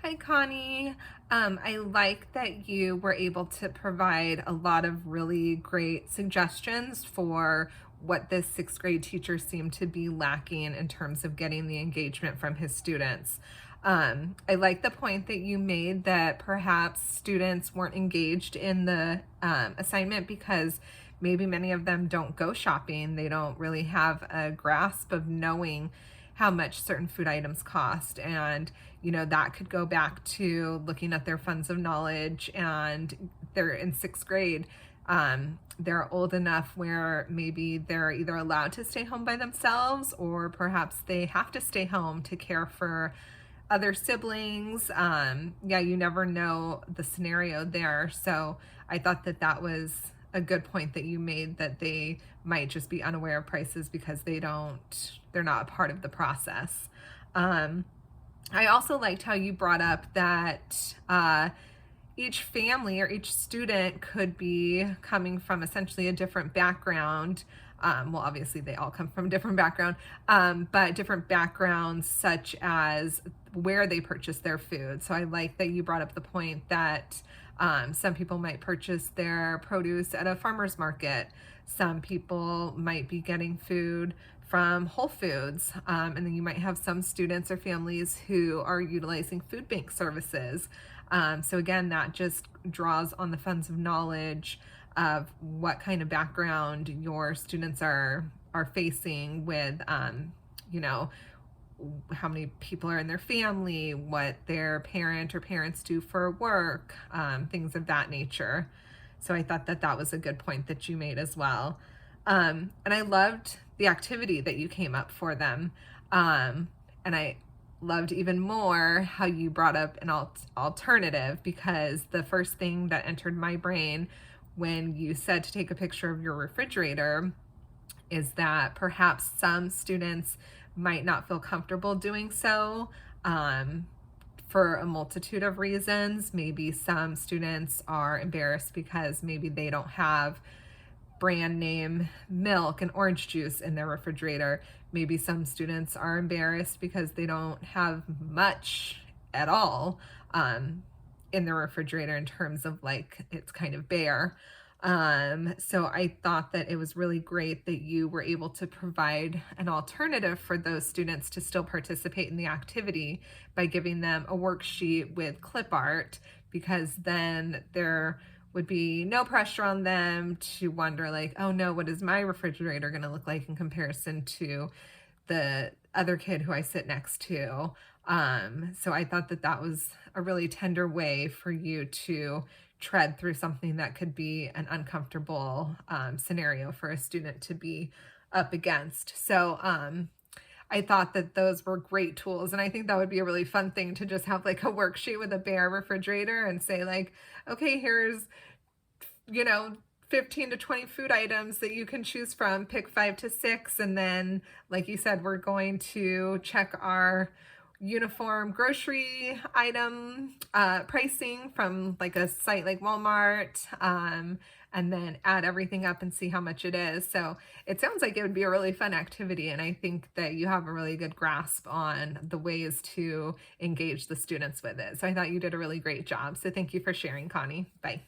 Hi, Connie. I like that you were able to provide a lot of really great suggestions for what this sixth grade teacher seemed to be lacking in terms of getting the engagement from his students. I like the point that you made that perhaps students weren't engaged in the assignment because maybe many of them don't go shopping. They don't really have a grasp of knowing how much certain food items cost. And, that could go back to looking at their funds of knowledge, and they're in sixth grade. They're old enough where maybe they're either allowed to stay home by themselves or perhaps they have to stay home to care for other siblings. Yeah, you never know the scenario there. So I thought that that was a good point that you made, that they might just be unaware of prices because they're not a part of the process. I also liked how you brought up that each family or each student could be coming from essentially a different background. Well, obviously they all come from a different background, but different backgrounds such as where they purchase their food. So I like that you brought up the point that some people might purchase their produce at a farmer's market. Some people might be getting food from Whole Foods. And then you might have some students or families who are utilizing food bank services. So again, that just draws on the funds of knowledge of what kind of background your students are facing with, how many people are in their family, what their parent or parents do for work, things of that nature. So I thought that that was a good point that you made as well. And I loved the activity that you came up for them. And I loved even more how you brought up an alternative, because the first thing that entered my brain when you said to take a picture of your refrigerator is that perhaps some students might not feel comfortable doing so for a multitude of reasons. Maybe some students are embarrassed because maybe they don't have brand name milk and orange juice in their refrigerator. Maybe some students are embarrassed because they don't have much at all in their refrigerator, in terms of like it's kind of bare. So I thought that it was really great that you were able to provide an alternative for those students to still participate in the activity by giving them a worksheet with clip art, because then there would be no pressure on them to wonder like, oh no, what is my refrigerator going to look like in comparison to the other kid who I sit next to. So I thought that that was a really tender way for you to tread through something that could be an uncomfortable scenario for a student to be up against. So I thought that those were great tools. And I think that would be a really fun thing to just have like a worksheet with a bare refrigerator and say like, okay, here's, 15 to 20 food items that you can choose from, pick 5 to 6. And then, like you said, we're going to check our uniform grocery item pricing from like a site like Walmart, and then add everything up and see how much it is. So it sounds like it would be a really fun activity, and I think that you have a really good grasp on the ways to engage the students with it. So I thought you did a really great job. So thank you for sharing, Connie. Bye.